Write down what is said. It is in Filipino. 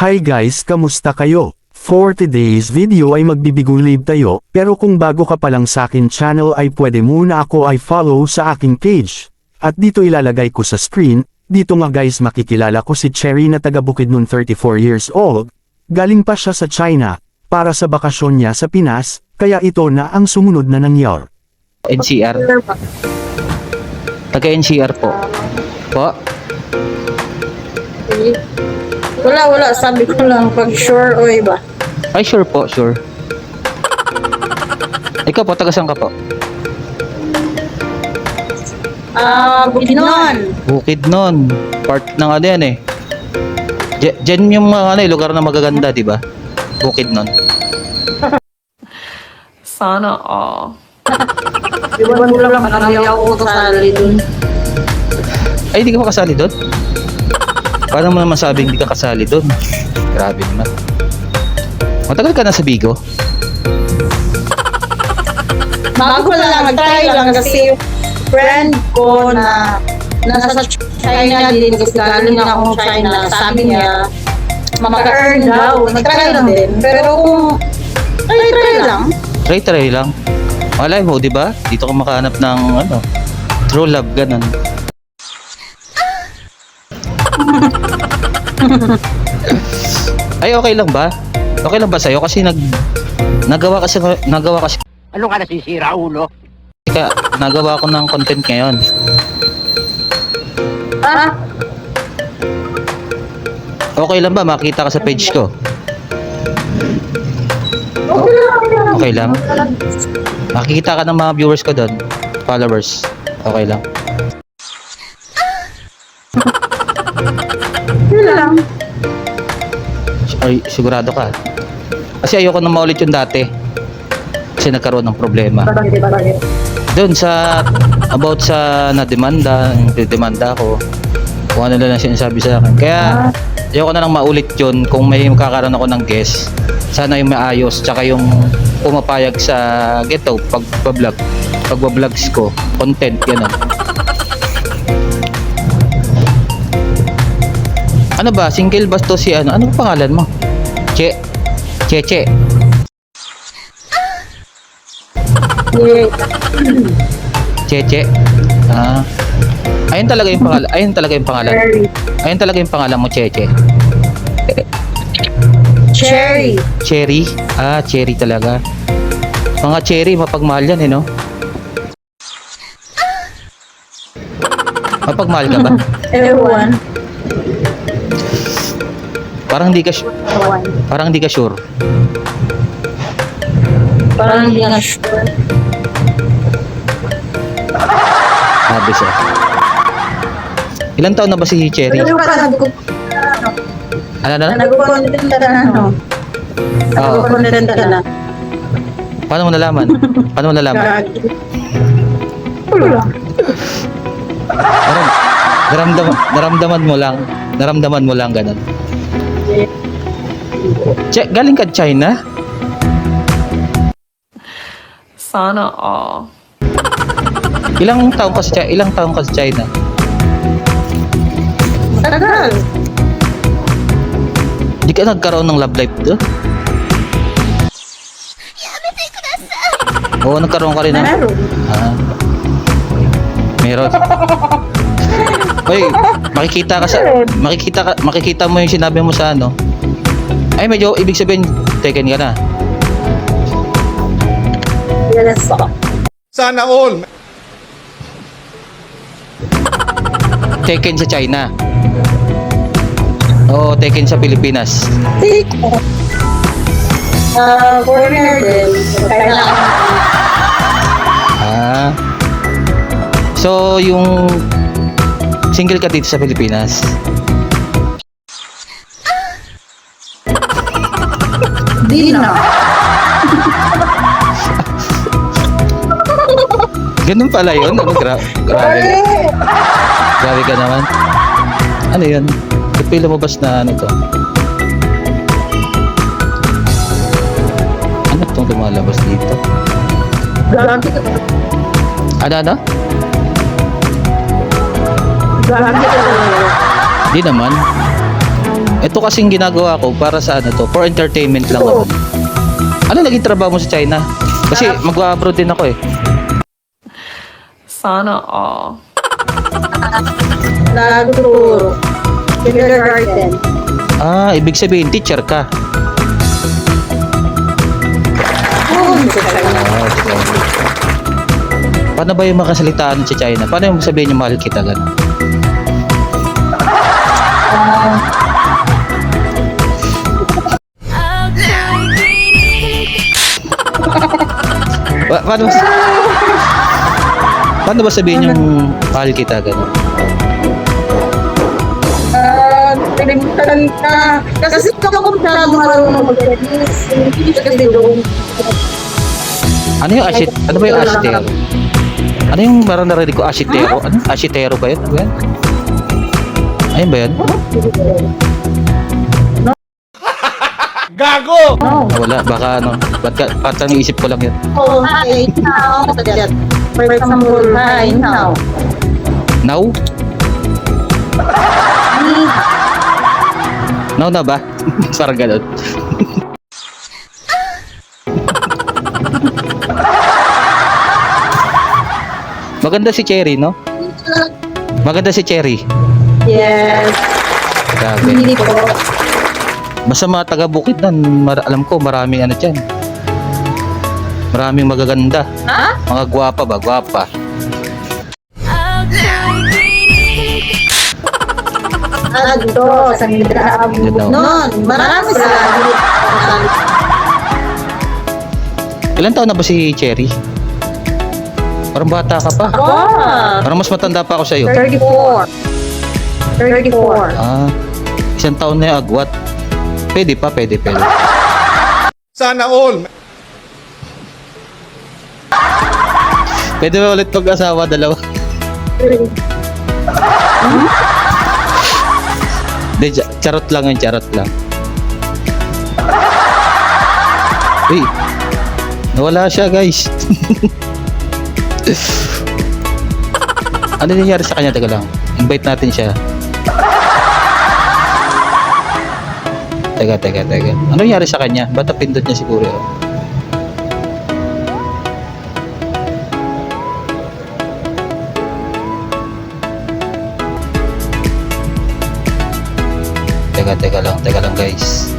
Hi guys, kamusta kayo? For today's video ay magbibigulib tayo, pero kung bago ka pa lang sa akin channel ay pwede muna ako ay follow sa aking page. At dito ilalagay ko sa screen, dito nga guys makikilala ko si Cherry na taga Bukidnon 34 years old. Galing pa siya sa China, para sa bakasyon niya sa Pinas, kaya ito na ang sumunod na nangyari. NCR. Taga NCR po. Po? Wala. Sabi ko lang pag sure o iba. Ay, sure po, sure. Ikaw po, taga saan ka po? Bukidnon. Bukidnon. Part ng ano yan eh. Diyan yung mga ano, lugar na magaganda, di ba? Bukidnon. Sana all. Iwan mo lang marami ako kasali dun. Ay, hindi ka makasali doon? Paano mo naman sabing hindi ka kasali doon? Grabe naman. Matagal ka na sa Bigo? Bago lang, nag-try lang kasi friend ko na nasa China din kasi galing na akong China. Sabi niya, maka-earn daw. Nag-try lang din. Pero kung try lang. Try lang. Malay mo, di ba? Dito ka makahanap ng ano, true love, ganun. Ay, okay lang ba? Okay lang ba sa'yo? Kasi nagawa kasi Ano ka nasisira, ulo? nagawa ko ng content ngayon. Okay lang ba? Makita ka sa page ko. Okay lang. Makikita ka ng mga viewers ko doon. Followers. Okay lang. lang. Ay, sigurado ka. Kasi ayoko na maulit yung dati. Kasi nagkaroon ng problema. Bakit? Doon sa about sa na-demanda, demanda ko. Kung ano lang sinasabi sa akin. Kaya ayoko na lang maulit yun kung may makakaroon ako ng guest. Sana yung maayos, tsaka yung pumapayag sa ghetto, pagba-vlogs ko, content, gano'n. Ano ba? Single ba to si ano? Ano pangalan mo? Cheche. Cheche. Ayun talaga yung pangalan. Ayun talaga yung pangalan mo, Cheche. Cherry. Cherry? Cherry talaga. Mga cherry, mapagmahal yan eh, no? Mapagmahal ka ba? Ewan. Parang hindi ka sure. Parang hindi ka sure. Parang hindi na sure. Sabi siya. Ilang taon na ba si Cherry? Pero ka Ano? nag-content ka na, no? Oo. Nag-content ka na. Paano mo nalaman? Wala. Parang naramdaman mo lang ganun. Galing ka China? Sana all. Ilang taon ka sa China? Tagal. Di ka nagkaroon ng love life doon? Oo, nagkaroon ka rin ha? Meron. Meron. Hoy, makikita mo yung sinabi mo sa ano. Ay, medyo ibig sabihin, taken ka na. Yes. Sana all. Taken sa China. Oo, taken sa Pilipinas. Foreigner din. Kailangan. So, yung single ka dito sa Pilipinas? Di na. Ganun pala yun? Ano, grabe. Grabe ka naman. Ano yun? Kapila mo bas na ano to? Ano itong lumalabas dito? Gagi ka. Ano? Gagi ka. Di naman. Ito kasing ginagawa ko para sa ano to, for entertainment lang naman. Ano naging trabaho mo sa China? Kasi mag-abroad din ako eh. Sana all. Nagtuturo. Kindergarten. Ah, ibig sabihin teacher ka. Sa China. Ah, sige. Paano ba yung makasalitaan sa China? Paano yung sabihin yung mahal kita gano'n? Paano ba, paano ba sabihin yung mahal kita gano'n? Pinagtalan ka. Kasi ako masyado marunong mag-Chinese. Hindi kasi doon. Ano yung ano ba yung asitero? Ano yung parang narinig ko asitero? Ano? Asitero ba yun? Ano yan? Ayun ba yan? Gago! Wala, baka ano. Ba't ang isip ko lang yun? Oh, hi, now. For example, hi, now. Now? Now na ba? Parang gano'n. Maganda si Cherry, no? Maganda si Cherry. Yes. Grabe. Hindi po. Basta mga taga-bukid nan, alam ko maraming ano dyan. Maraming magaganda. Ha? Mga gwapa ba? Gwapa. Agdo, sa Mindanao. Noon, marami sila. Ilan taon na ba si Cherry? Parang bata ka pa. Wow. Parang mas matanda pa ako sa'yo. 34. 34. Ah, isang taon na yung agwat. Pwede pa, pwede. Sana all. Pwede ba ulit pag-asawa, dalawa? Hindi, charot lang yun, charot lang. Uy, nawala siya guys. Ano nangyari sa kanya? Teka lang, invite natin siya. Teka. Ano nangyari sa kanya? Ba't napindot niya siguro? Teka lang guys.